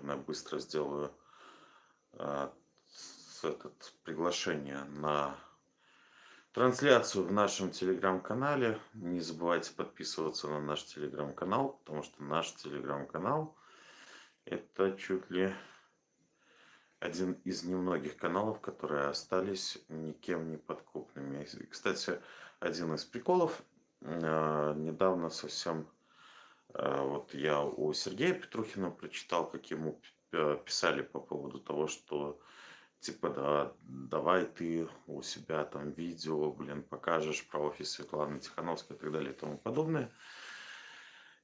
наверное, быстро сделаю а, приглашение на трансляцию в нашем телеграм-канале. Не забывайте подписываться на наш телеграм-канал, потому что наш телеграм-канал это чуть ли один из немногих каналов, которые остались никем не подкупными. И, кстати, один из приколов, недавно совсем, вот я у Сергея Петрухина прочитал, как ему писали по поводу того, что типа, да, давай ты у себя там видео, блин, покажешь про офис Светланы Тихановской и так далее и тому подобное.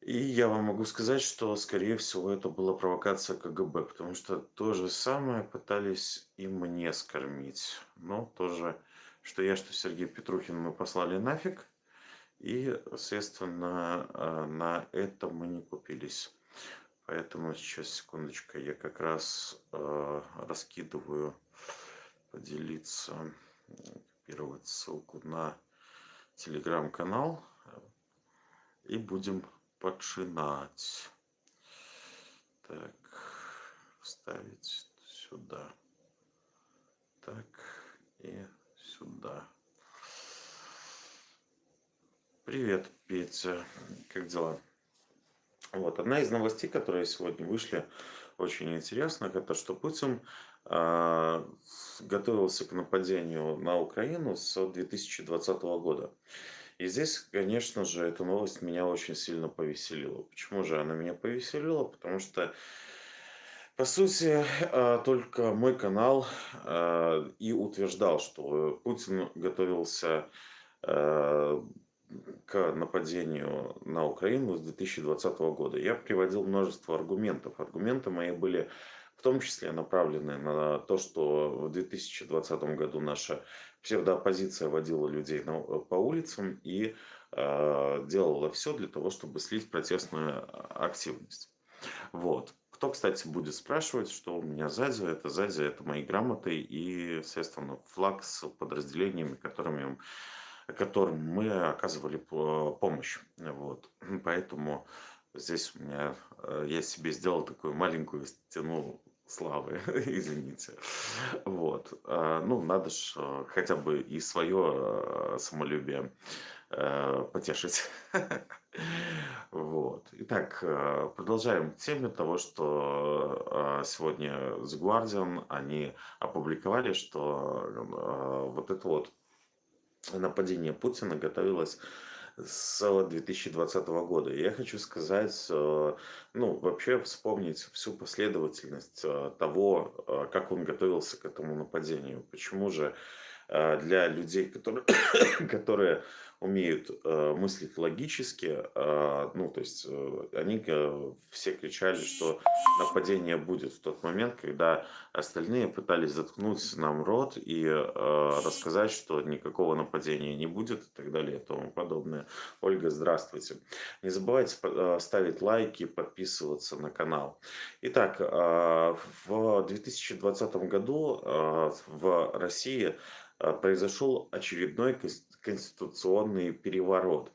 И я вам могу сказать, что, скорее всего, это была провокация КГБ, потому что то же самое пытались и мне скормить. Но тоже, что я, что Сергей Петрухин мы послали нафиг, и, соответственно, на это мы не купились. Поэтому сейчас, секундочку, я как раз раскидываю, поделиться, копировать ссылку на телеграм-канал, и будем починать. Так, вставить сюда. Так, и сюда. Привет, Петя. Как дела? Вот, одна из новостей, которые сегодня вышли, очень интересных, это что Путин готовился к нападению на Украину с 2020 года. И здесь, конечно же, эта новость меня очень сильно повеселила. Почему же она меня повеселила? Потому что, по сути, только мой канал и утверждал, что Путин готовился к нападению на Украину с 2020 года. Я приводил множество аргументов. Аргументы мои были в том числе направлены на то, что в 2020 году наша псевдооппозиция водила людей по улицам и делала все для того, чтобы слить протестную активность. Вот. Кто, кстати, будет спрашивать, что у меня сзади? Это мои грамоты и, соответственно, флаг с подразделениями, которым мы оказывали помощь. Вот. Поэтому здесь у меня, я себе сделал такую маленькую стену славы, извините. Вот. Ну, надо ж хотя бы и свое самолюбие потешить. Вот. Итак, продолжаем к теме того, что сегодня The Guardian, они опубликовали, что вот это вот нападение Путина готовилось с 2020 года. И я хочу сказать, ну, вообще вспомнить всю последовательность того, как он готовился к этому нападению. Почему же для людей, которые умеют мыслить логически, ну, то есть они все кричали, что нападение будет в тот момент, когда остальные пытались заткнуть нам рот и рассказать, что никакого нападения не будет и так далее и тому подобное. Ольга, здравствуйте. Не забывайте ставить лайки, подписываться на канал. Итак, в 2020 году в России произошел очередной конституционный переворот.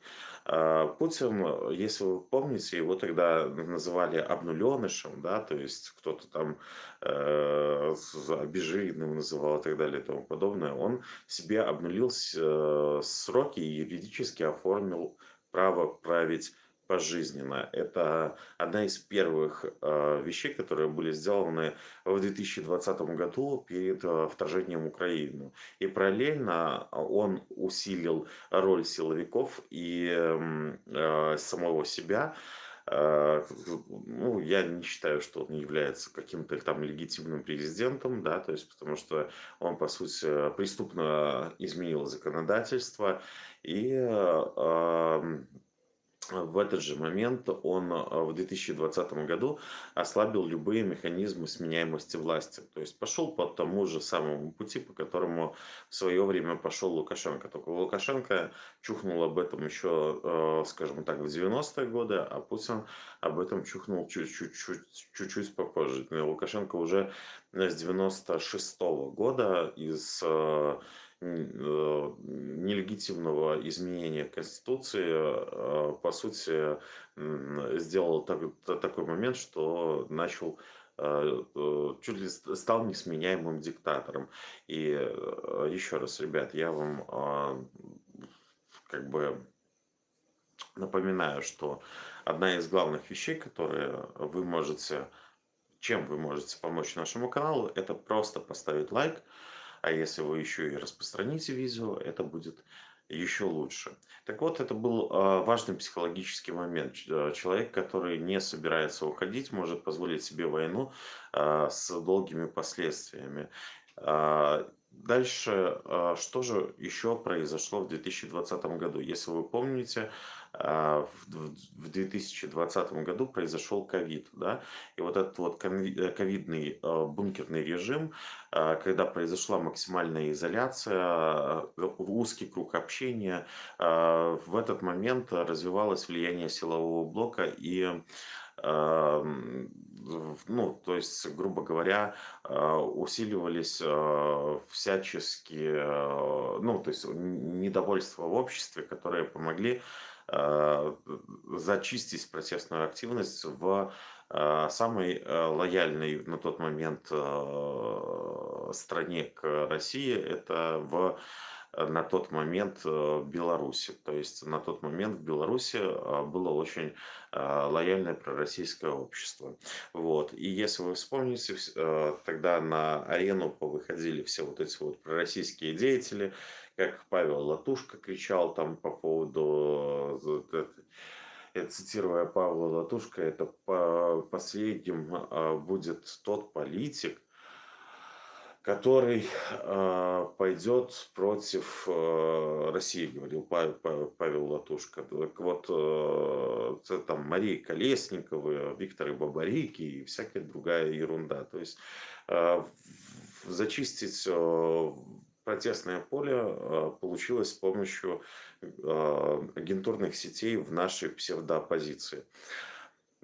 Путин, если вы помните, его тогда называли обнуленышем, да, то есть кто-то там обезжиренным называл и так далее и тому подобное. Он себе обнулил сроки и юридически оформил право править пожизненно. Это одна из первых вещей, которые были сделаны в 2020 году перед вторжением в Украину. И параллельно он усилил роль силовиков и самого себя. Ну, я не считаю, что он является каким-то там легитимным президентом, да, то есть потому что он, по сути, преступно изменил законодательство и в этот же момент он в 2020 году ослабил любые механизмы сменяемости власти. То есть пошел по тому же самому пути, по которому в свое время пошел Лукашенко. Только Лукашенко чухнул об этом еще, скажем так, в 90-е годы, а Путин об этом чухнул чуть-чуть попозже. Лукашенко уже с 96-го года из нелегитимного изменения Конституции, по сути, сделал такой момент, что начал чуть ли стал несменяемым диктатором. И еще раз, ребят, я вам как бы напоминаю, что одна из главных вещей, которые вы можете, чем вы можете помочь нашему каналу, это просто поставить лайк, а если вы еще и распространите видео, это будет еще лучше. Так вот, это был важный психологический момент. Человек, который не собирается уходить, может позволить себе войну с долгими последствиями. Дальше, что же еще произошло в 2020 году? Если вы помните, в 2020 году произошел ковид, да, и вот этот вот ковидный бункерный режим, когда произошла максимальная изоляция, узкий круг общения, в этот момент развивалось влияние силового блока и ну, то есть, грубо говоря, усиливались всяческие, ну, то есть недовольства в обществе, которые помогли зачистить протестную активность в самой лояльной на тот момент стране к России, это на тот момент Беларуси. То есть на тот момент в Беларуси было очень лояльное пророссийское общество. Вот. И если вы вспомните, тогда на арену повыходили все вот эти вот пророссийские деятели, как Павел Латушко кричал там по поводу, цитируя Павла Латушко, это последним будет тот политик, который пойдет против России, говорил Павел Латушко. Так вот, там Мария Колесникова, Виктор Бабарики и всякая другая ерунда. То есть зачистить протестное поле получилось с помощью агентурных сетей в нашей псевдооппозиции.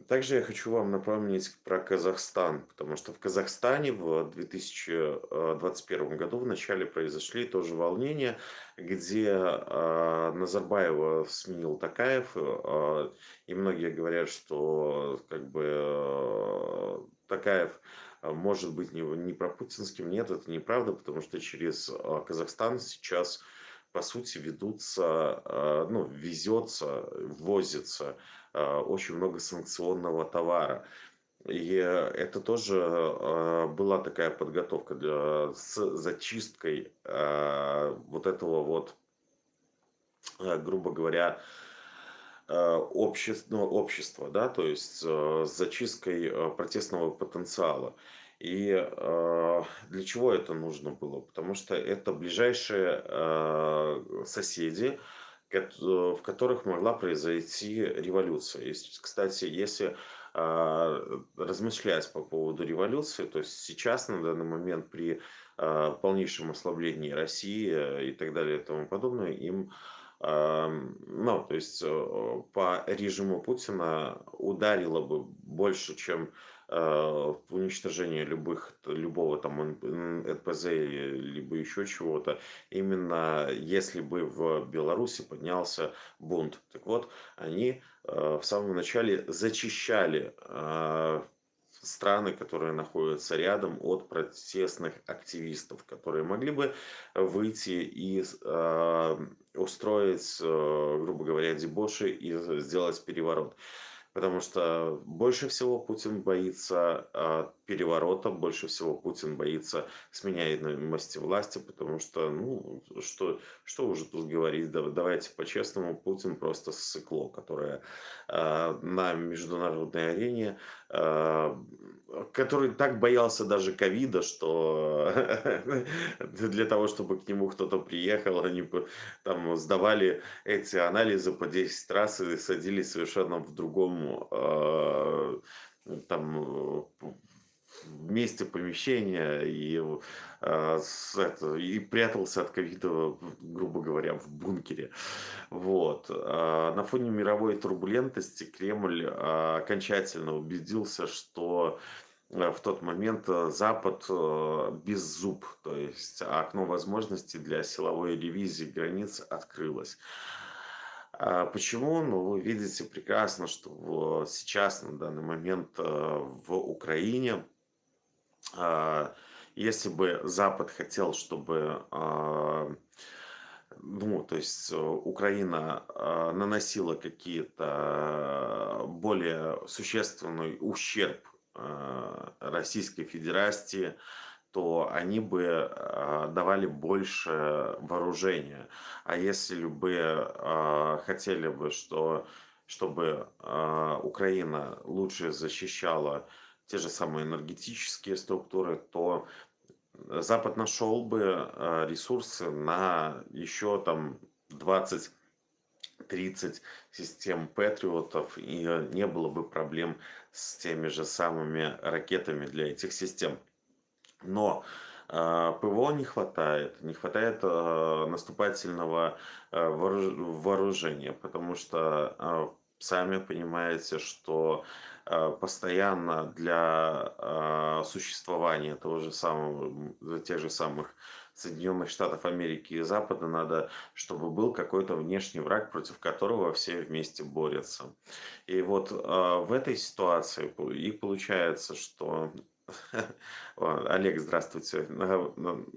Также я хочу вам напомнить про Казахстан, потому что в Казахстане в 2021 году в начале произошли тоже волнения, где Назарбаева сменил Токаев, и многие говорят, что как бы Токаев может быть не пропутинским. Нет, это неправда, потому что через Казахстан сейчас по сути ведутся, ну, везется, ввозится очень много санкционного товара. И это тоже была такая подготовка с зачисткой вот этого вот, грубо говоря, общества, да, то есть с зачисткой протестного потенциала. И для чего это нужно было? Потому что это ближайшие соседи, в которых могла произойти революция. Кстати, если размышлять по поводу революции, то есть сейчас на данный момент при полнейшем ослаблении России и так далее и тому подобное, им ну, то есть по режиму Путина ударило бы больше, чем уничтожение любого там НПЗ либо еще чего-то, именно если бы в Беларуси поднялся бунт. Так вот, они в самом начале зачищали страны, которые находятся рядом, от протестных активистов, которые могли бы выйти и устроить, грубо говоря, дебоши и сделать переворот. Потому что больше всего Путин боится переворота, больше всего Путин боится сменяемости власти, потому что, ну, что уже тут говорить, давайте по-честному, Путин просто ссыкло, которое на международной арене, который так боялся даже ковида, что для того, чтобы к нему кто-то приехал, они там сдавали эти анализы по 10 раз и садились совершенно в другом там месте помещения и прятался от ковида, грубо говоря, в бункере. Вот. На фоне мировой турбулентности Кремль окончательно убедился, что в тот момент Запад без зуб, то есть окно возможностей для силовой ревизии границ открылось. Почему? Ну, вы видите прекрасно, что сейчас, на данный момент в Украине А, Если бы Запад хотел, чтобы, ну, то есть Украина наносила какие-то более существенный ущерб Российской Федерации, то они бы давали больше вооружения. А если бы хотели бы, чтобы Украина лучше защищала те же самые энергетические структуры, то Запад нашел бы ресурсы на еще там 20-30 систем Патриотов, и не было бы проблем с теми же самыми ракетами для этих систем. Но ПВО не хватает наступательного вооружения, потому что сами понимаете, что постоянно для существования того же самого, тех же самых Соединенных Штатов Америки и Запада надо, чтобы был какой-то внешний враг, против которого все вместе борются. И вот в этой ситуации и получается, что Олег, здравствуйте.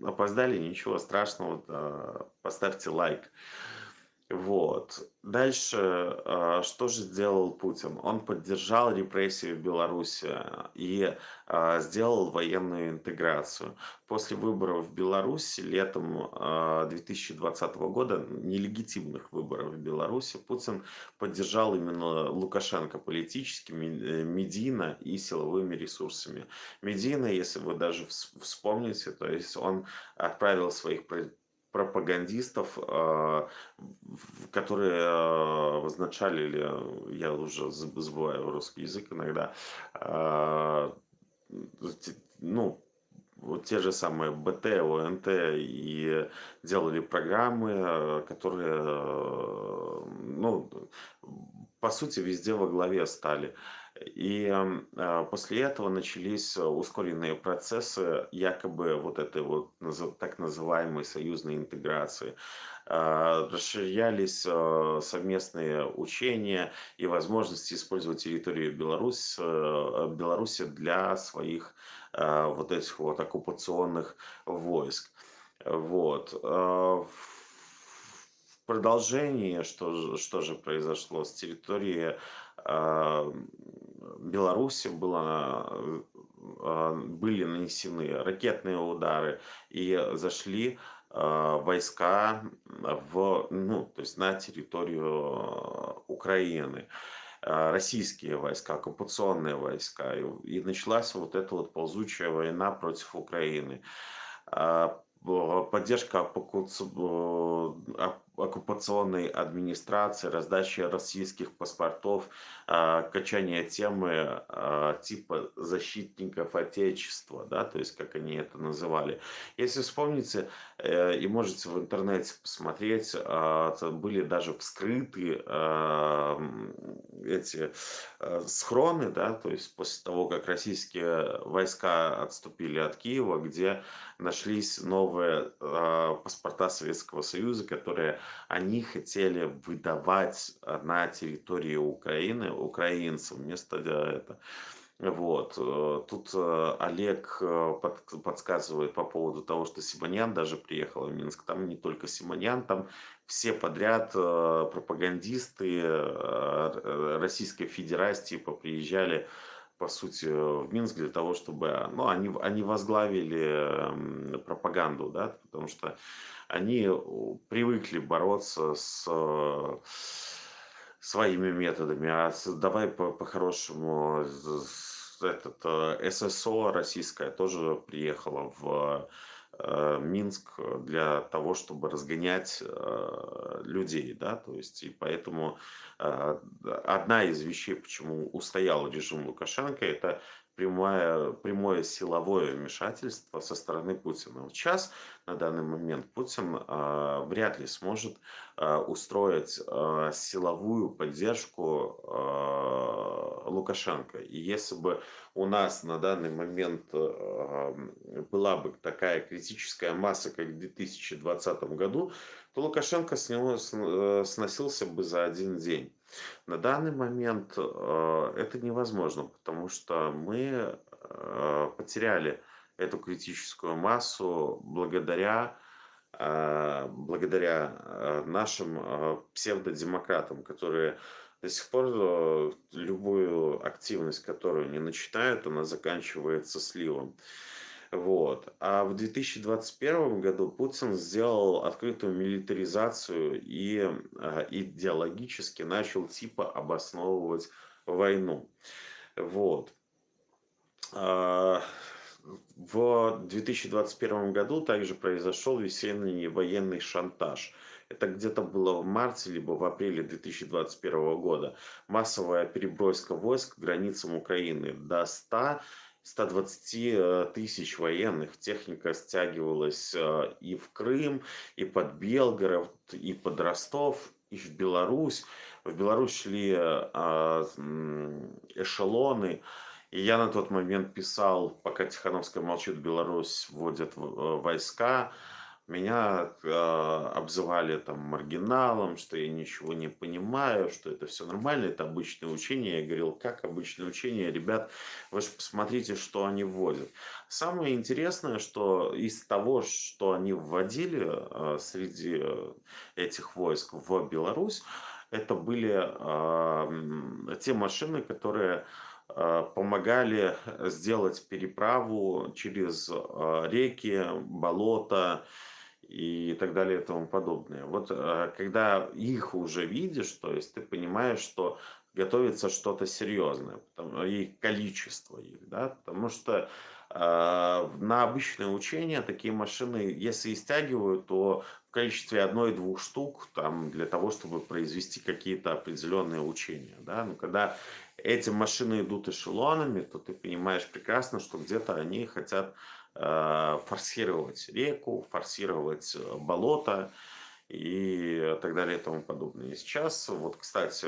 Опоздали, ничего страшного, поставьте лайк. Вот. Дальше, что же сделал Путин? Он поддержал репрессии в Беларуси и сделал военную интеграцию. После выборов в Беларуси летом 2020 года, нелегитимных выборов в Беларуси, Путин поддержал именно Лукашенко политически, медийно и силовыми ресурсами. Медийно, если вы даже вспомните, то есть он отправил своих пропагандистов, которые возначалили, я уже забываю русский язык иногда, ну, вот те же самые БТ, ОНТ, и делали программы, которые, ну, по сути, везде во главе стали. И после этого начались ускоренные процессы якобы вот этой вот так называемой союзной интеграции. Расширялись совместные учения и возможности использовать территорию Беларуси для своих вот этих вот оккупационных войск. Вот. В продолжении, что же произошло с территории Беларуси, были нанесены ракетные удары и зашли войска ну, то есть на территорию Украины, российские войска, оккупационные войска. И началась вот эта вот ползучая война против Украины. Поддержка оккупационной администрации, раздача российских паспортов, качание темы типа защитников Отечества, да, то есть как они это называли. Если вспомните, и можете в интернете посмотреть, были даже вскрыты эти схроны, да, то есть после того, как российские войска отступили от Киева, где нашлись новые паспорта Советского Союза, которые они хотели выдавать на территории Украины украинцам вместо этого. Вот. Тут Олег подсказывает по поводу того, что Симонян даже приехал в Минск. Там не только Симонян, там все подряд пропагандисты Российской Федерации поприезжали, по сути, в Минск для того, чтобы, ну, они возглавили пропаганду, да, потому что они привыкли бороться с своими методами. Давай по-хорошему, ССО российская тоже приехала в Минск для того, чтобы разгонять людей, да, то есть и поэтому одна из вещей, почему устоял режим Лукашенко, это прямое силовое вмешательство со стороны Путина. Вот сейчас, на данный момент, Путин вряд ли сможет устроить силовую поддержку Лукашенко. И если бы у нас на данный момент была бы такая критическая масса, как в 2020 году, то Лукашенко с него сносился бы за один день. На данный момент это невозможно, потому что мы потеряли эту критическую массу благодаря нашим псевдодемократам, которые до сих пор любую активность, которую они начинают, она заканчивается сливом. Вот. А в 2021 году Путин сделал открытую милитаризацию и идеологически начал типа обосновывать войну. Вот. А, В 2021 году также произошел весенний военный шантаж. Это где-то было в марте, либо в апреле 2021 года. Массовая переброска войск к границам Украины до 100-120 тысяч военных. Техника стягивалась и в Крым, и под Белгород, и под Ростов, и в Беларусь. В Беларусь шли эшелоны. И я на тот момент писал, пока Тихановская молчит, Беларусь вводят войска. Меня обзывали там маргиналом, что я ничего не понимаю, что это все нормально, это обычное учение. Я говорил, как обычное учение, ребят, вы же посмотрите, что они вводят. Самое интересное, что из того, что они вводили среди этих войск в Беларусь, это были те машины, которые помогали сделать переправу через реки, болота и так далее и тому подобное. Вот когда их уже видишь, то есть ты понимаешь, что готовится что-то серьезное, и количество их, да, потому что на обычные учения такие машины, если и стягивают, то в количестве 1-2 штук там, для того, чтобы произвести какие-то определенные учения. Да? Но когда эти машины идут эшелонами, то ты понимаешь прекрасно, что где-то они хотят форсировать реку, форсировать болото и так далее и тому подобное. И сейчас, вот, кстати,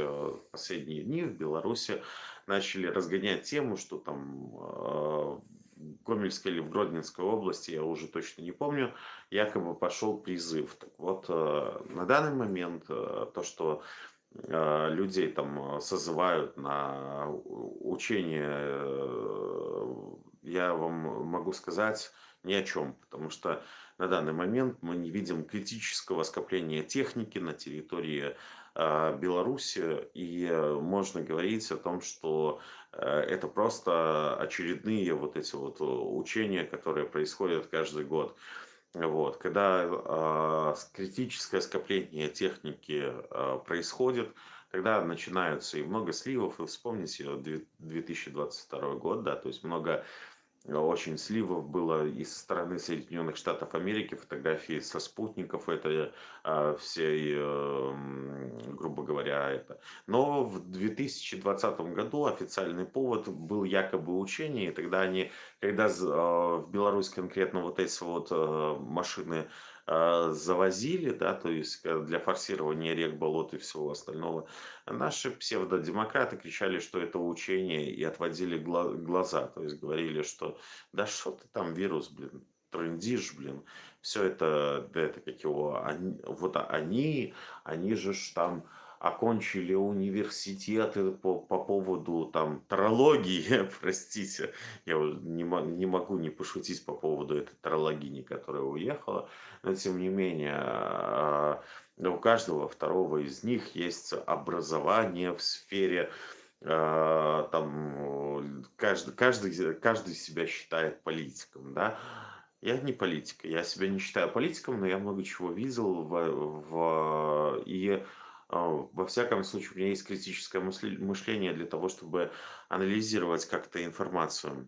последние дни в Беларуси начали разгонять тему, что там в Гомельской или в Гродненской области, я уже точно не помню, якобы пошел призыв. Так вот, на данный момент то, что людей там созывают на учения, я вам могу сказать ни о чем, потому что на данный момент мы не видим критического скопления техники на территории Беларуси, и можно говорить о том, что это просто очередные вот эти вот учения, которые происходят каждый год. Вот, когда критическое скопление техники происходит, тогда начинаются и много сливов, и вспомните 2022 год, да, то есть много очень сливов было и со стороны Соединенных Штатов Америки, фотографии со спутников, это все, грубо говоря, это. Но в 2020 году официальный повод был якобы учение, и тогда они, когда в Беларусь конкретно вот эти вот машины завозили, да, то есть для форсирования рек, болот и всего остального, наши псевдодемократы кричали, что это учение, и отводили глаза, то есть говорили, что да что ты там вирус, блин, трындишь, блин, все это, да это как его, вот они же ж там окончили университеты по поводу там трологии, простите, я уже не могу не пошутить по поводу этой трологини, которая уехала, но тем не менее у каждого второго из них есть образование в сфере там каждый себя считает политиком, да. Я не политик, я себя не считаю политиком, но я много чего видел и во всяком случае у меня есть критическое мышление для того, чтобы анализировать как-то информацию.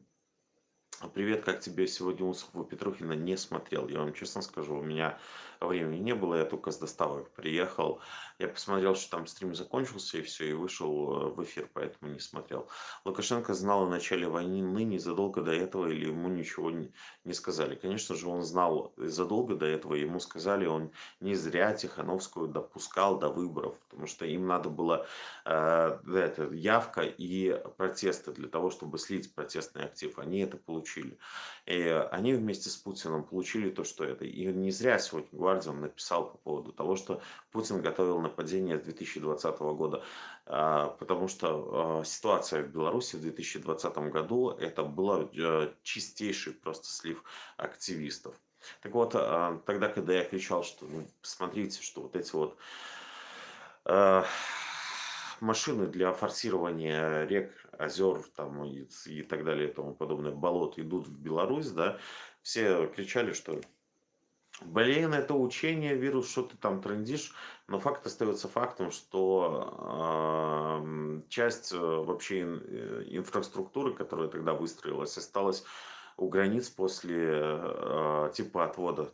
Привет, как тебе сегодня Усова Петрухина? Не смотрел, я вам честно скажу, у меня времени не было, я только с доставок приехал. Я посмотрел, что там стрим закончился, и все, и вышел в эфир, поэтому не смотрел. Лукашенко знал о начале войны незадолго до этого, или ему ничего не сказали? Конечно же, он знал задолго до этого, ему сказали, он не зря Тихановскую допускал до выборов, потому что им надо было явка и протесты для того, чтобы слить протестный актив. Они это получили. получили. И они вместе с Путиным получили то, что это. И не зря сегодня Guardian написал по поводу того, что Путин готовил нападение с 2020 года. Потому что ситуация в Беларуси в 2020 году это был чистейший просто слив активистов. Так вот, тогда, когда я кричал, что ну, посмотрите, что вот эти вот э, машины для форсирования рек, озер там, и так далее и тому подобное, болот идут в Беларусь, да, все кричали, что блин, это учение, вирус, что ты там трендишь, но факт остается фактом, что часть вообще инфраструктуры, которая тогда выстроилась, осталась у границ после типа отвода.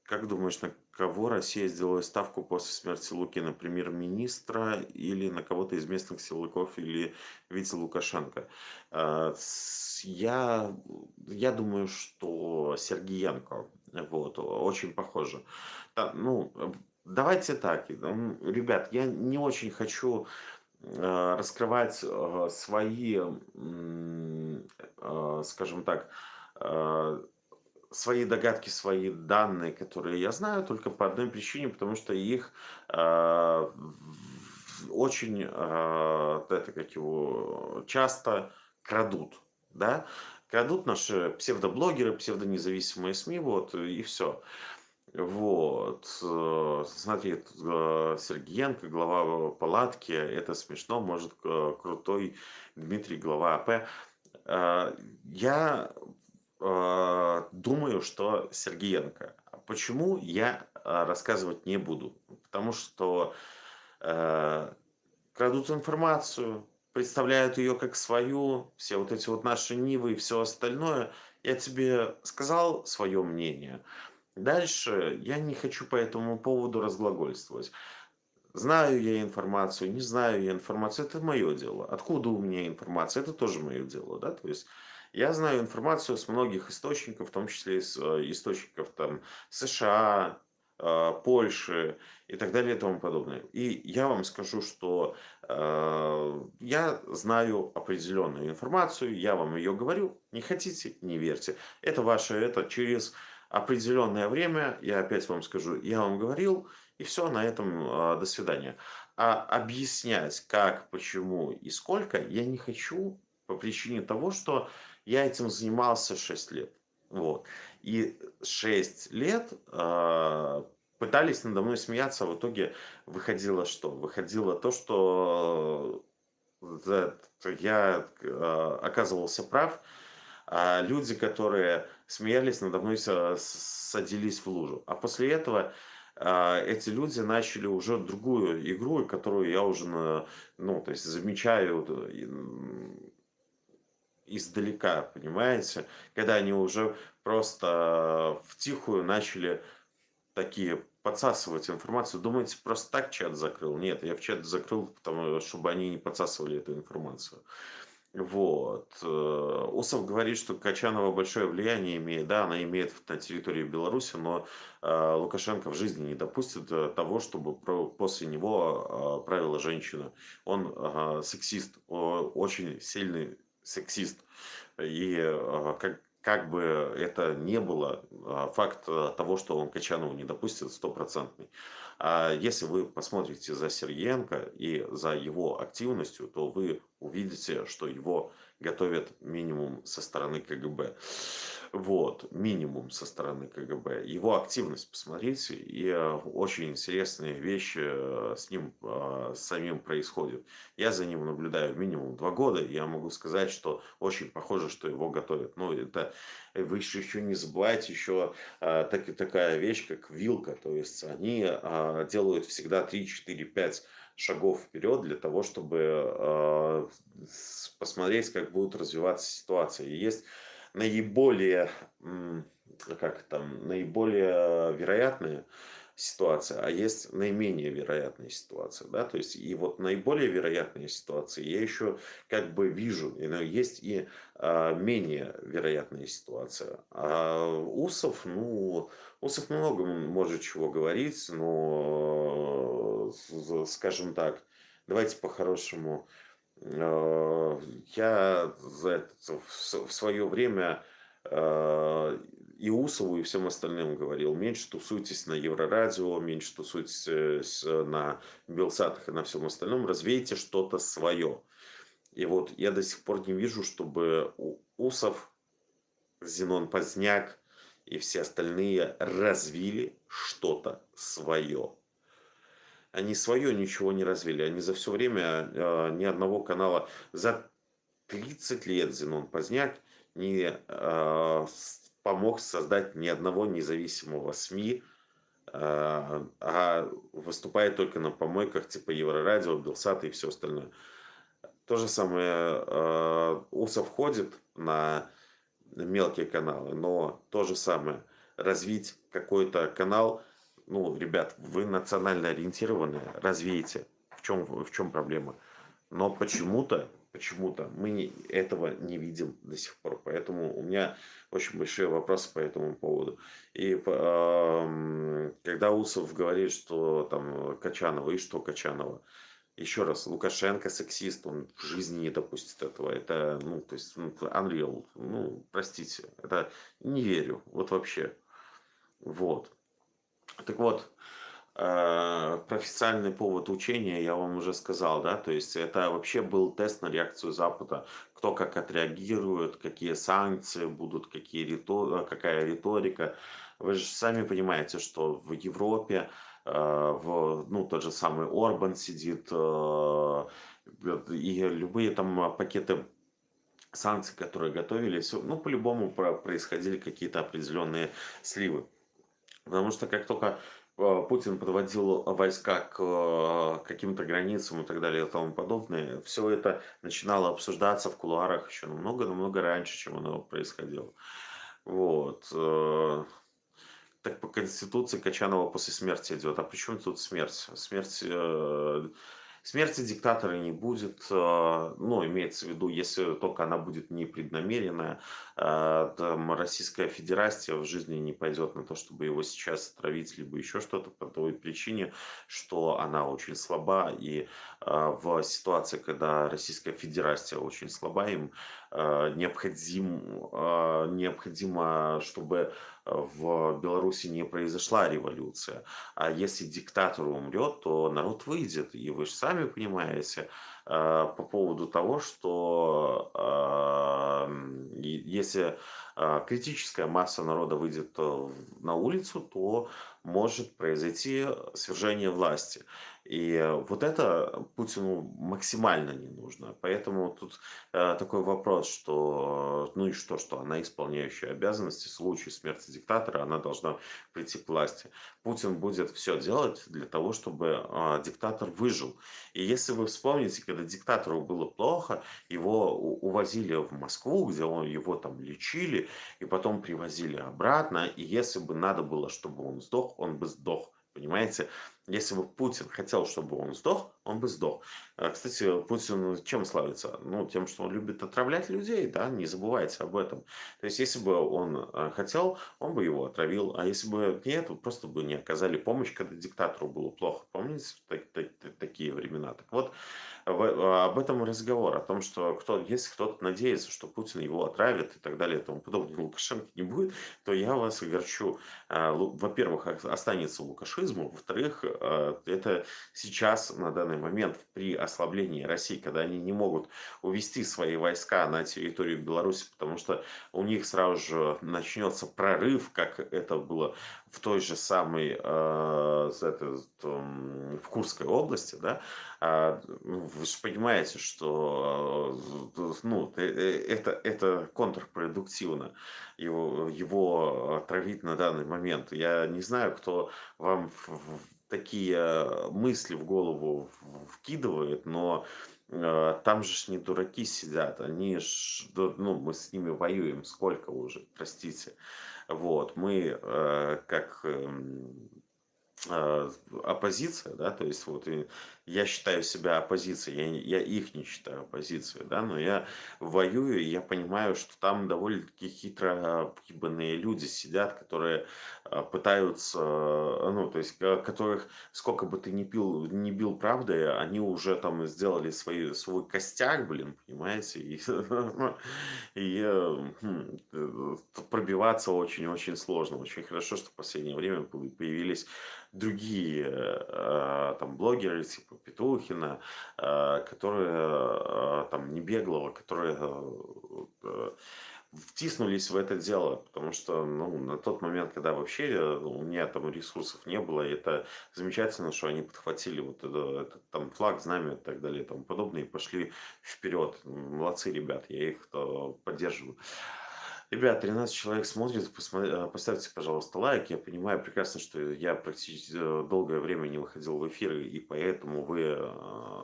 Как думаешь, на кого Россия сделала ставку после смерти Лукина? Премьер-министра или на кого-то из местных силовиков или Витя Лукашенко? Я думаю, что Сергеенко. Вот, очень похоже. Ну, давайте так, ребят, я не очень хочу раскрывать свои, скажем так, э, свои догадки, свои данные, которые я знаю, только по одной причине, потому что их очень это как его часто крадут, да, крадут наши псевдоблогеры, псевдонезависимые СМИ, вот, и все. Вот, смотри, Сергеенко, глава палатки, это смешно, может, крутой Дмитрий, глава АП. Я думаю, что Сергеенко. Почему, я рассказывать не буду. Потому что крадут информацию, представляют ее как свою, все вот эти вот наши Нивы и все остальное. Я тебе сказал свое мнение. Дальше я не хочу по этому поводу разглагольствовать. Знаю я информацию, не знаю я информацию, это мое дело. Откуда у меня информация, это тоже мое дело, да, то есть я знаю информацию с многих источников, в том числе из источников там США, Польши и так далее и тому подобное. И я вам скажу, что я знаю определенную информацию, я вам ее говорю, не хотите, не верьте. Это ваше, это через определенное время, я опять вам скажу, я вам говорил, и все, на этом до свидания. А объяснять, как, почему и сколько, я не хочу по причине того, что я этим занимался 6 лет. Вот. И 6 лет пытались надо мной смеяться, а в итоге выходило что? Выходило то, что я оказывался прав, а люди, которые смеялись надо мной, садились в лужу. А после этого эти люди начали уже другую игру, которую я уже, ну, то есть замечаю издалека, понимаете? Когда они уже просто втихую начали такие подсасывать информацию. Думаете, просто так чат закрыл? Нет, я в чат закрыл, потому, чтобы они не подсасывали эту информацию. Вот. Усов говорит, что Качанова большое влияние имеет. Да, она имеет на территории Беларуси, но Лукашенко в жизни не допустит того, чтобы после него правила женщина. Он сексист, очень сильный сексист. И как бы это не было, факт того, что он Качанову не допустит, стопроцентный. А если вы посмотрите за Сергеенко и за его активностью, то вы увидите, что его готовят минимум со стороны КГБ. Вот, минимум со стороны КГБ. Его активность, посмотрите, и очень интересные вещи с ним самим происходят. Я за ним наблюдаю минимум 2 года, и я могу сказать, что очень похоже, что его готовят. Ну, это вы еще не забывайте еще такая вещь, как вилка. То есть они делают всегда 3, 4, 5 шагов вперед для того, чтобы посмотреть, как будет развиваться ситуация. И есть наиболее, как там, наиболее вероятные ситуация, а есть наименее вероятная ситуация, да, то есть и вот наиболее вероятные ситуации я еще как бы вижу, но есть и менее вероятная ситуация. А Усов, ну, Усов много может чего говорить, но, скажем так, давайте по-хорошему, я в свое время и Усову, и всем остальным говорил: меньше тусуйтесь на Еврорадио, меньше тусуйтесь на Белсатах и на всем остальном, развейте что-то свое. И вот я до сих пор не вижу, чтобы Усов, Зенон Поздняк и все остальные развили что-то свое. Они свое ничего не развили. Они за все время ни одного канала... За 30 лет Зенон Поздняк не помог создать ни одного независимого СМИ, а выступает только на помойках типа Еврорадио, Белсата и все остальное. То же самое Усов ходит на мелкие каналы, но то же самое развить какой-то канал. Ну, ребят, вы национально ориентированные, развейте. В чем проблема? Но почему-то мы этого не видим до сих пор. Поэтому у меня очень большие вопросы по этому поводу. И когда Усов говорит, что там Качанова, и что Качанова? Еще раз, Лукашенко сексист, он в жизни не допустит этого. Это, ну, то есть, unreal. Ну, простите, это не верю. Вот вообще. Вот. Так вот, про официальный повод учения я вам уже сказал, да, то есть это вообще был тест на реакцию Запада, кто как отреагирует, какие санкции будут, какая риторика. Вы же сами понимаете, что в Европе, ну, тот же самый Орбан сидит, и любые там пакеты санкций, которые готовились, ну, по-любому происходили какие-то определенные сливы. Потому что как только Путин подводил войска к каким-то границам и так далее и тому подобное, все это начинало обсуждаться в кулуарах еще намного раньше, чем оно происходило. Вот. Так по Конституции Качанова после смерти идет. А почему тут смерть? Смерти диктатора не будет, ну, имеется в виду, если только она будет непреднамеренная, там Российская Федерация в жизни не пойдет на то, чтобы его сейчас отравить, либо еще что-то по той причине, что она очень слаба, и в ситуации, когда Российская Федерация очень слаба, им необходимо, чтобы в Беларуси не произошла революция. А если диктатор умрет, то народ выйдет. И вы же сами понимаете по поводу того, что если критическая масса народа выйдет на улицу, то может произойти свержение власти. И вот это Путину максимально не нужно. Поэтому тут такой вопрос, что ну и что она исполняющая обязанности в случае смерти диктатора, она должна прийти к власти. Путин будет все делать для того, чтобы диктатор выжил. И если вы вспомните, когда диктатору было плохо, его увозили в Москву, где его там лечили, и потом привозили обратно. И если бы надо было, чтобы он сдох, он бы сдох. Понимаете? Если бы Путин хотел, чтобы он сдох, он бы сдох. Кстати, Путин чем славится? Ну, тем, что он любит отравлять людей, да, не забывайте об этом. То есть, если бы он хотел, он бы его отравил. А если бы нет, просто бы не оказали помощь, когда диктатору было плохо. Помните такие времена? Так вот, об этом и разговор. О том, что если кто-то надеется, что Путин его отравит и так далее и тому подобное, Лукашенко не будет, то я вас огорчу. Во-первых, останется лукашизм. Во-вторых, это сейчас, на данный момент, при ослаблении России, когда они не могут увести свои войска на территорию Беларуси, потому что у них сразу же начнется прорыв, как это было в той же самой, в Курской области, да, вы же понимаете, что ну, это контрпродуктивно его травить на данный момент. Я не знаю, кто вам такие мысли в голову вкидывает, но там же ж не дураки сидят, они ж, ну, мы с ними воюем сколько уже, простите. Вот, мы как оппозиция, да, то есть вот я считаю себя оппозицией, я их не считаю оппозицией, да, но я воюю, и я понимаю, что там довольно-таки хитро ебаные люди сидят, которые пытаются, ну, то есть, которых сколько бы ты ни бил правдой, они уже там сделали свой костяк, блин, понимаете, и, и пробиваться очень-очень сложно. Очень хорошо, что в последнее время появились другие там блогеры, типа Петухина, которые там не Беглова, которые втиснулись в это дело, потому что, ну, на тот момент, когда вообще у меня там ресурсов не было, и это замечательно, что они подхватили вот этот там флаг, знамя и так далее и тому подобное, и пошли вперед. Молодцы, ребят, я их поддерживаю. Ребят, 13 человек смотрит, поставьте, пожалуйста, лайк. Я понимаю прекрасно, что я практически долгое время не выходил в эфир, и поэтому вы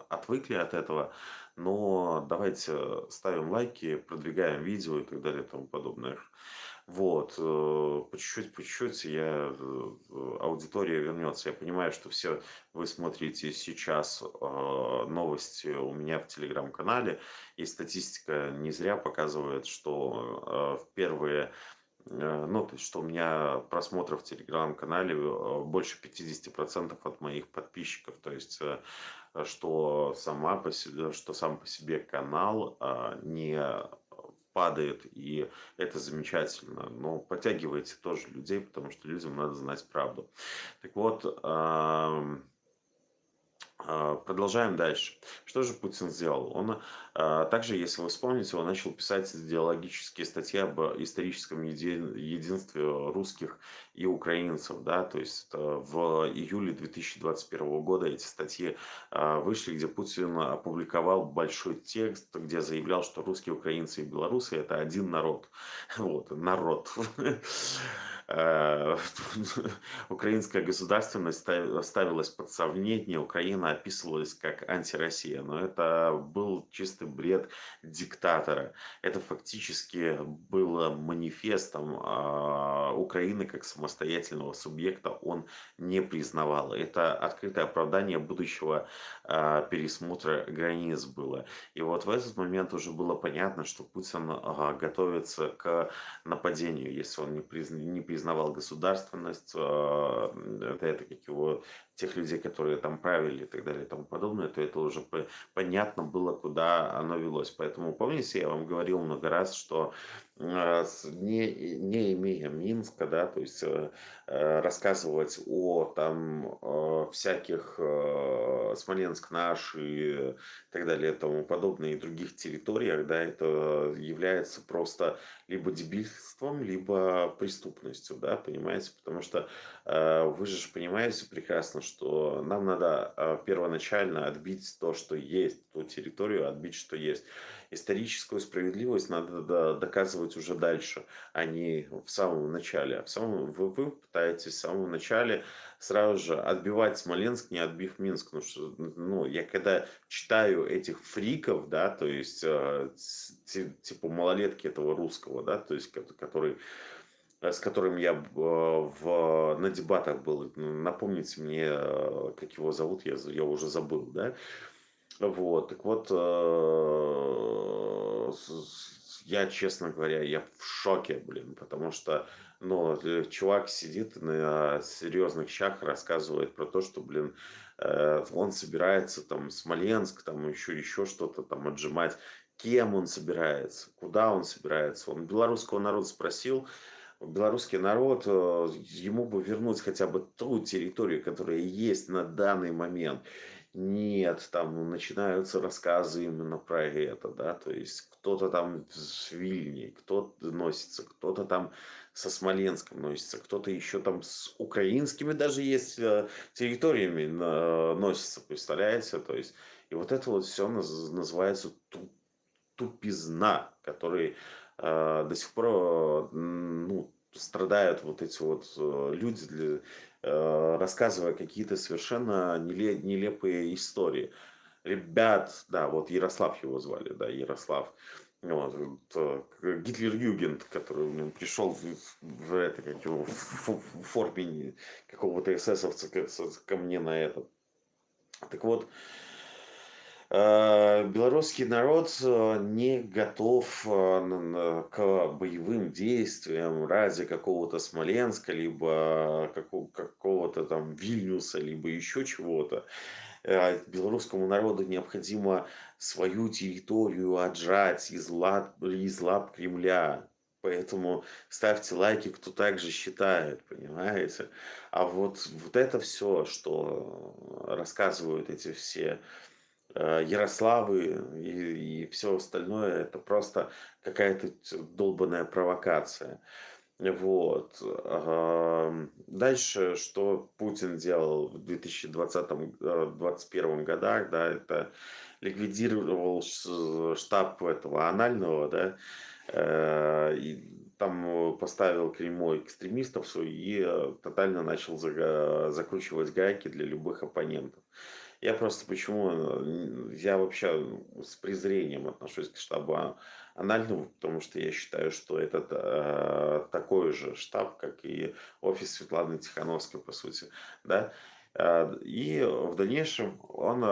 отвыкли от этого. Но давайте ставим лайки, продвигаем видео и так далее и тому подобное. Вот, по чуть-чуть аудитория вернется. Я понимаю, что все вы смотрите сейчас новости у меня в телеграм-канале, и статистика не зря показывает, что в первые, ну, то есть, что у меня просмотров в телеграм-канале больше 50% от моих подписчиков, то есть, что что сам по себе канал не падает, и это замечательно. Но подтягивайте тоже людей, потому что людям надо знать правду. Так вот, продолжаем дальше. Что же Путин сделал? Он также, если вы вспомните, он начал писать идеологические статьи об историческом единстве русских и украинцев. Да? То есть в июле 2021 года эти статьи вышли, где Путин опубликовал большой текст, где заявлял, что русские, украинцы и белорусы это один народ. Вот, народ. Украинская государственность ставилась под сомнение, Украина описывалась как антироссия, но это был чистый бред диктатора. Это фактически было манифестом Украины как самостоятельного субъекта, он не признавал. Это открытое оправдание будущего пересмотра границ было. И вот в этот момент уже было понятно, что Путин готовится к нападению, если он не признавал государственность, это как его, тех людей, которые там правили и так далее и тому подобное, то это уже понятно было, куда оно велось. Поэтому помните, я вам говорил много раз, что не имея Минска, да, то есть рассказывать о там всяких Смоленск наш и так далее и тому подобное и других территориях, да, это является просто либо дебильством, либо преступностью, да, понимаете, потому что вы же понимаете прекрасно, что нам надо первоначально отбить то, что есть, ту территорию отбить, что есть. Историческую справедливость надо доказывать уже дальше, а не в самом начале. Вы пытаетесь в самом начале сразу же отбивать Смоленск, не отбив Минск. Ну, что, ну, я когда читаю этих фриков, да, то есть типа малолетки этого русского, да, то есть который с которым я на дебатах был. Напомните мне, как его зовут, я уже забыл, да? Вот, так вот, я, честно говоря, я в шоке, блин, потому что, ну, чувак сидит на серьезных щах, рассказывает про то, что, блин, он собирается там Смоленск, там еще что-то там отжимать. Кем он собирается, куда он собирается. Он белорусского народа спросил, белорусский народ, ему бы вернуть хотя бы ту территорию, которая есть на данный момент. Нет, там начинаются рассказы именно про это, да, то есть кто-то там с Вильни, кто-то носится, кто-то там со Смоленском носится, кто-то еще там с украинскими даже есть территориями носится, представляете, то есть, и вот это вот все называется тупизна, который до сих пор ну, страдают вот эти вот люди, рассказывая какие-то совершенно нелепые истории. Ребят, да, вот Ярослав его звали, да, Ярослав. Вот, Гитлер-Югент, который пришел в это, как его, в форме какого-то эсэсовца ко мне на этот Так вот, белорусский народ не готов к боевым действиям ради какого-то Смоленска, либо какого-то там Вильнюса, либо еще чего-то. Белорусскому народу необходимо свою территорию отжать из лап Кремля. Поэтому ставьте лайки, кто также считает, понимаете? А вот это все, что рассказывают эти все Ярославы и все остальное, это просто какая-то долбанная провокация. Вот. Дальше, что Путин делал в 2020-2021 годах, да, это ликвидировал штаб этого анального, да, и там поставил клеймо экстремистов и тотально начал закручивать гайки для любых оппонентов. Я просто я вообще с презрением отношусь к штабу анальному, потому что я считаю, что это такой же штаб, как и офис Светланы Тихановской, по сути, да. И в дальнейшем он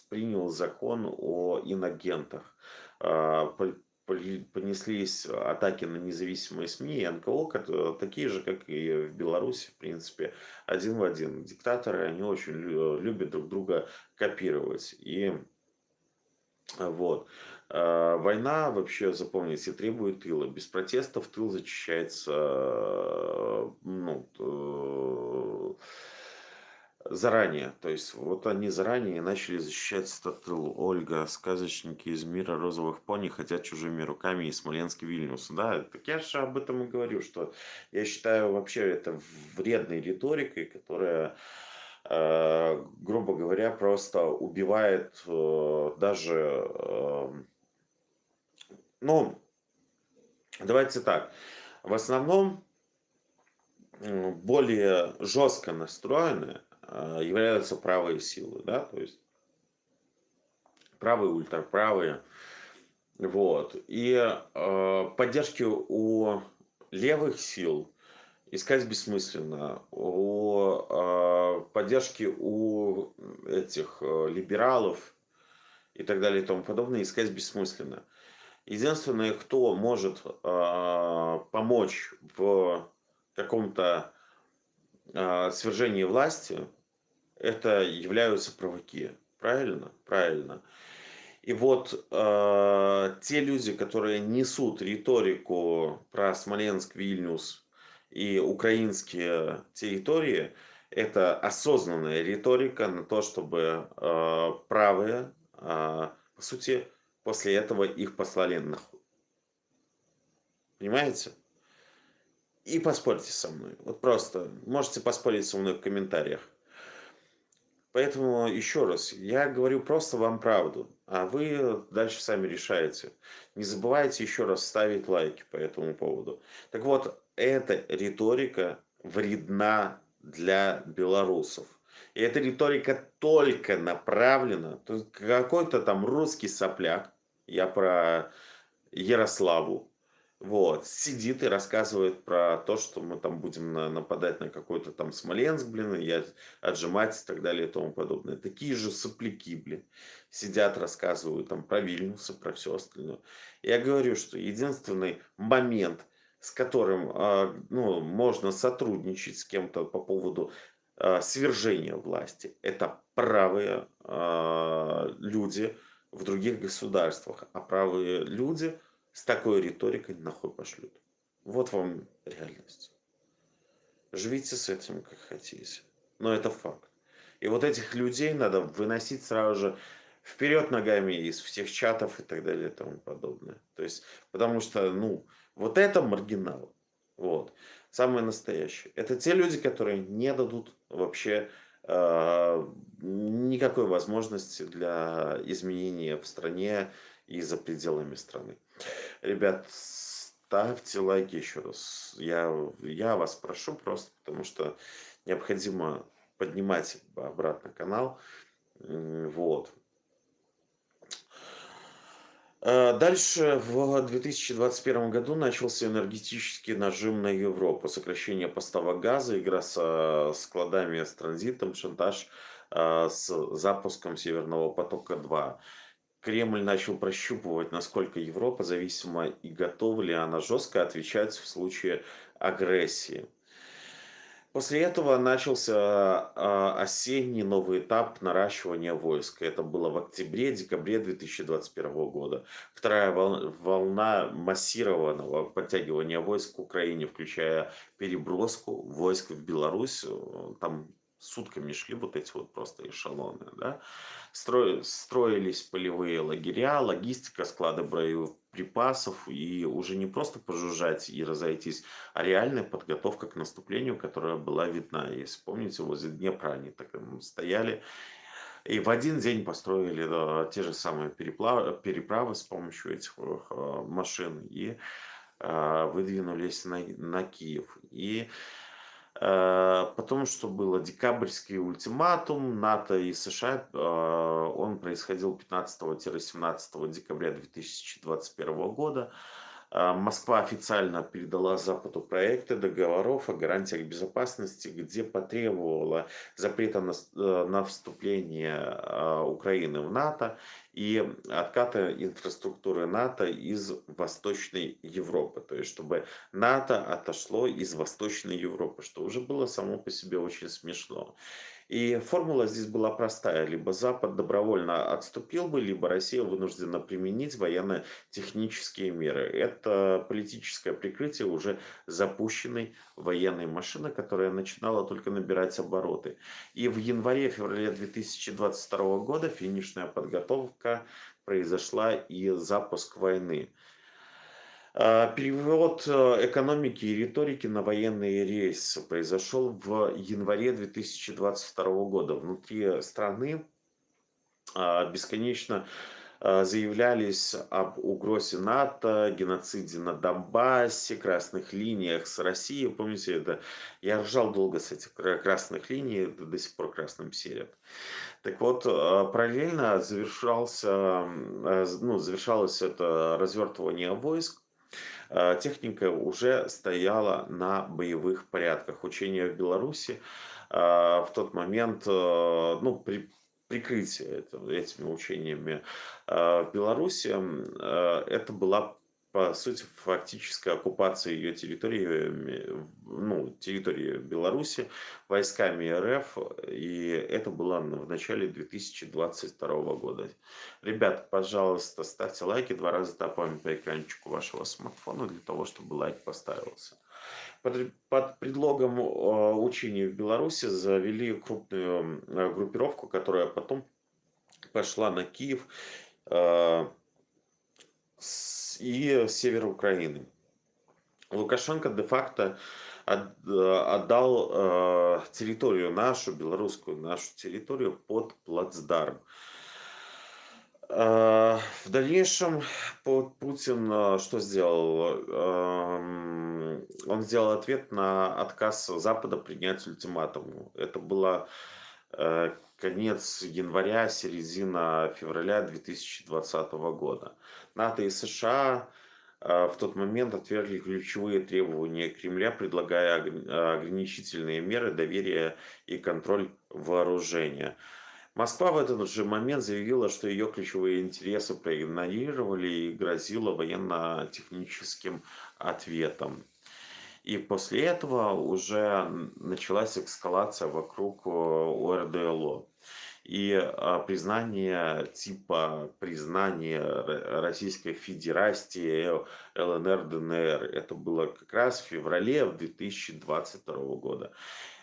принял закон о инагентах. Понеслись атаки на независимые СМИ и НКО, такие же, как и в Беларуси, в принципе, один в один. Диктаторы, они очень любят друг друга копировать. И вот. Война, вообще, запомните, требует тыла. Без протестов тыл зачищается заранее. То есть вот они заранее начали защищать этот тыл. Ольга, сказочники из мира розовых пони хотят чужими руками и Смоленский Вильнюс. Да, так я же об этом и говорю, что я считаю вообще это вредной риторикой, которая, грубо говоря, просто убивает даже, ну, давайте так, в основном более жестко настроены являются правые силы, да, то есть правые, ультраправые, вот. И поддержки у левых сил искать бессмысленно. Поддержки у этих либералов и так далее и тому подобное искать бессмысленно. Единственное, кто может помочь в каком-то свержении власти, это являются праваки. Правильно? Правильно. И вот те люди, которые несут риторику про Смоленск, Вильнюс и украинские территории, это осознанная риторика на то, чтобы правые, по сути, после этого их послали нахуй. Понимаете? И поспорьте со мной. Вот просто можете поспорить со мной в комментариях. Поэтому еще раз, я говорю просто вам правду, а вы дальше сами решаете. Не забывайте еще раз ставить лайки по этому поводу. Так вот, эта риторика вредна для белорусов. И эта риторика только направлена, то есть какой-то там русский сопляк, я про Ярославу, вот, сидит и рассказывает про то, что мы там будем нападать на какой-то там Смоленск, блин, и отжимать и так далее и тому подобное. Такие же сопляки, блин, сидят, рассказывают там про Вильнюса, про все остальное. Я говорю, что единственный момент, с которым можно сотрудничать с кем-то по поводу свержения власти, это правые люди в других государствах. А правые люди с такой риторикой нахуй пошлют. Вот вам реальность. Живите с этим, как хотите. Но это факт. И вот этих людей надо выносить сразу же вперед ногами из всех чатов и так далее и тому подобное. То есть, потому что, вот это маргиналы. Вот. Самые настоящие. Это те люди, которые не дадут вообще никакой возможности для изменения в стране и за пределами страны. Ребят, ставьте лайки еще раз. Я вас прошу просто, потому что необходимо поднимать обратно канал. Вот. Дальше в 2021 году начался энергетический нажим на Европу. Сокращение поставок газа, игра со складами с транзитом, шантаж с запуском Северного потока-2. Кремль начал прощупывать, насколько Европа зависима и готова ли она жестко отвечать в случае агрессии. После этого начался осенний новый этап наращивания войск. Это было в октябре-декабре 2021 года. Вторая волна массированного подтягивания войск к Украине, включая переброску войск в Беларусь. Там сутками шли вот эти вот просто эшелоны. Да? Строились полевые лагеря, логистика, склады боеприпасов. И уже не просто пожужжать и разойтись, а реальная подготовка к наступлению, которая была видна. Если помните, возле Днепра они так стояли. И в один день построили те же самые переправы с помощью этих машин и выдвинулись на Киев. И потом, что было, декабрьский ультиматум НАТО и США, он происходил 15-17 декабря 2021 года. Москва официально передала Западу проекты договоров о гарантиях безопасности, где потребовала запрета на вступление Украины в НАТО и отката инфраструктуры НАТО из Восточной Европы. То есть, чтобы НАТО отошло из Восточной Европы, что уже было само по себе очень смешно. И формула здесь была простая. Либо Запад добровольно отступил бы, либо Россия вынуждена применить военно-технические меры. Это политическое прикрытие уже запущенной военной машины, которая начинала только набирать обороты. И в январе-феврале 2022 года финишная подготовка произошла и запуск войны. Перевод экономики и риторики на военные рельсы произошел в январе 2022 года. Внутри страны бесконечно заявлялись об угрозе НАТО, геноциде на Донбассе, красных линиях с Россией. Помните это? Я ржал долго с этих красных линий, до сих пор красным серят. Так вот, параллельно завершалось это развертывание войск. Техника уже стояла на боевых порядках. Учения в Беларуси в тот момент, прикрытие этими учениями в Беларуси, это была, по сути, фактическая оккупация ее территории Беларуси войсками РФ, и это было в начале 2022 года. Ребят, пожалуйста, ставьте лайки, 2 раза тапаем по экранчику вашего смартфона для того, чтобы лайк поставился. Под предлогом учений в Беларуси завели крупную группировку, которая потом пошла на Киев и север Украины. Лукашенко де-факто отдал территорию нашу, белорусскую нашу территорию, под плацдарм. В дальнейшем Путин что сделал? Он сделал ответ на отказ Запада принять ультиматум. Это было конец января, середина февраля 2020 года. НАТО и США в тот момент отвергли ключевые требования Кремля, предлагая ограничительные меры доверия и контроль вооружения. Москва в этот же момент заявила, что ее ключевые интересы проигнорировали и грозила военно-техническим ответом. И после этого уже началась эскалация вокруг ОРДЛО. И признание Российской Федерации, ЛНР, ДНР, это было как раз в феврале 2022 года.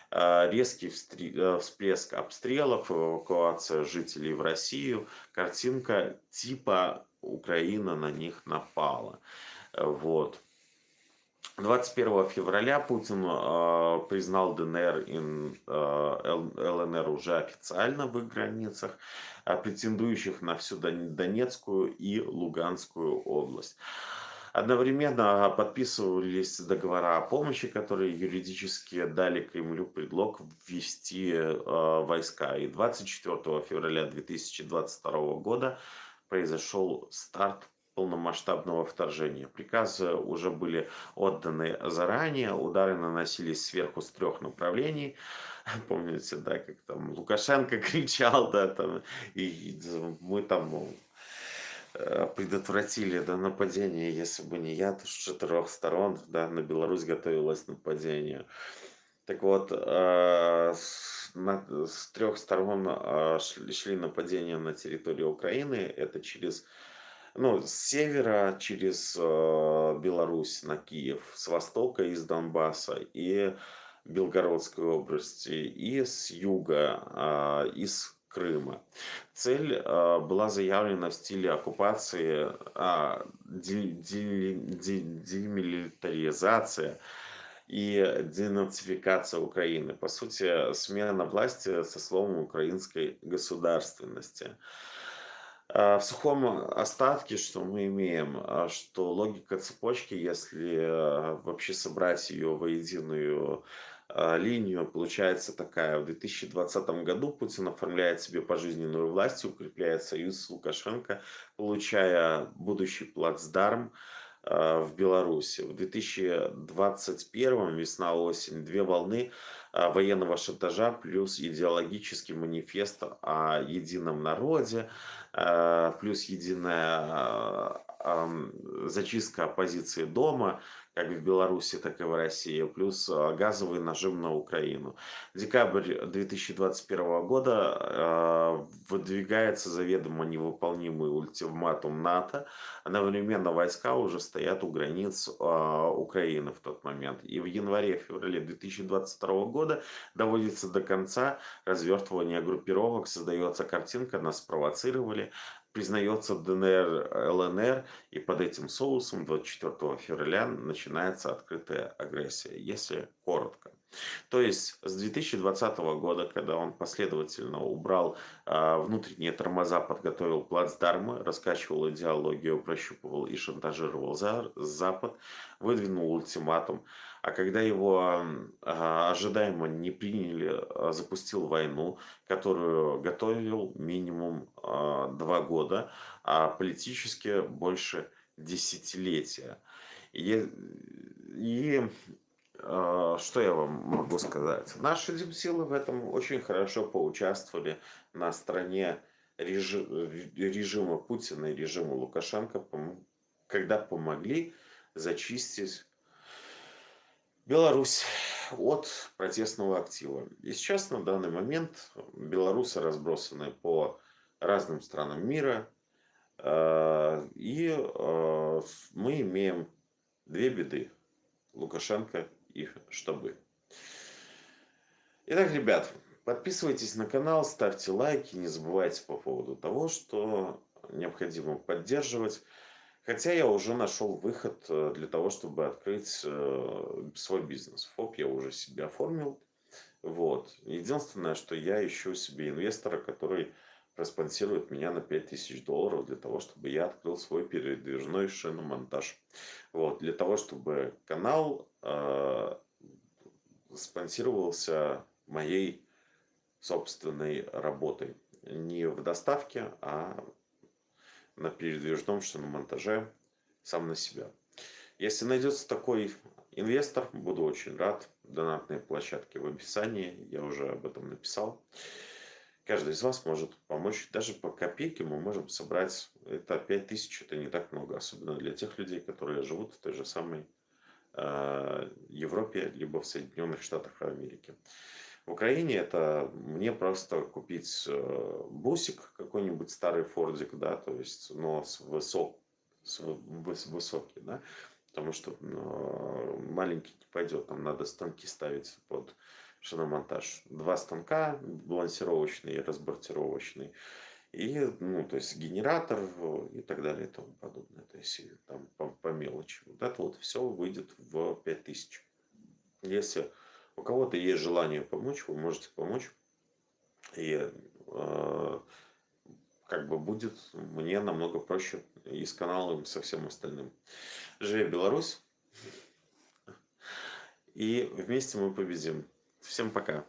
Резкий всплеск обстрелов, эвакуация жителей в Россию, картинка типа Украина на них напала. Вот. 21 февраля Путин признал ДНР и ЛНР уже официально в их границах, претендующих на всю Донецкую и Луганскую область. Одновременно подписывались договора о помощи, которые юридически дали Кремлю предлог ввести войска. И 24 февраля 2022 года произошел старт полномасштабного вторжения. Приказы уже были отданы заранее, удары наносились сверху с 3 направлений. Помните, да, как там Лукашенко кричал, да, там, и мы там предотвратили, да, нападение, если бы не я, то с 4 сторон, да, на Беларусь готовилось нападение. Так вот, с 3 сторон шли нападения на территорию Украины. Это через, ну, с севера через Беларусь на Киев, с востока из Донбасса и Белгородской области, и с юга, из Крыма. Цель была заявлена в стиле оккупации, демилитаризация и денацификация Украины. По сути, смена власти со словом украинской государственности. В сухом остатке, что мы имеем, что логика цепочки, если вообще собрать ее воединую линию, получается такая. В 2020 году Путин оформляет себе пожизненную власть, укрепляет союз с Лукашенко, получая будущий плацдарм в Беларуси. В 2021 весна-осень две волны военного шантажа плюс идеологический манифест о едином народе, плюс единая зачистка оппозиции дома, как в Беларуси, так и в России, плюс газовый нажим на Украину. Декабрь 2021 года выдвигается заведомо невыполнимый ультиматум НАТО. Одновременно войска уже стоят у границ Украины в тот момент. И в январе-феврале 2022 года доводится до конца развертывание группировок, создается картинка, нас спровоцировали, признается ДНР, ЛНР, и под этим соусом 24 февраля начинается открытая агрессия, если коротко. То есть с 2020 года, когда он последовательно убрал внутренние тормоза, подготовил плацдармы, раскачивал идеологию, прощупывал и шантажировал Запад, выдвинул ультиматум, а когда его ожидаемо не приняли, запустил войну, которую готовил минимум 2 года, а политически больше десятилетия. И что я вам могу сказать? Наши дипсилы в этом очень хорошо поучаствовали на стороне режима Путина и режима Лукашенко, когда помогли зачистить Беларусь от протестного актива. И сейчас на данный момент белорусы разбросаны по разным странам мира. И мы имеем две беды. Лукашенко и штабы. Итак, ребят, подписывайтесь на канал, ставьте лайки, не забывайте по поводу того, что необходимо поддерживать. Хотя я уже нашел выход для того, чтобы открыть свой бизнес. ФОП я уже себе оформил. Вот. Единственное, что я ищу себе инвестора, который проспонсирует меня на $5000 для того, чтобы я открыл свой передвижной шиномонтаж. Вот. Для того, чтобы канал спонсировался моей собственной работой. Не в доставке, а на передвижном шиномонтаже сам на себя. Если найдется такой инвестор, буду очень рад. Донатные площадки в описании, я уже об этом написал. Каждый из вас может помочь. Даже по копейке мы можем собрать. Это 5000, это не так много. Особенно для тех людей, которые живут в той же самой Европе, либо в Соединенных Штатах Америки. В Украине это мне просто купить бусик, какой-нибудь старый фордик, да, то есть, но высокий, да, потому что маленький не пойдет, там надо станки ставить под шиномонтаж. 2 станка, балансировочный и разбортировочный. И, ну, то есть генератор и так далее и тому подобное. То есть там по мелочи. Вот это вот все выйдет в 5000. Если у кого-то есть желание помочь, вы можете помочь. И как бы будет мне намного проще и с каналом, и со всем остальным. Живи Беларусь! И вместе мы победим. Всем пока!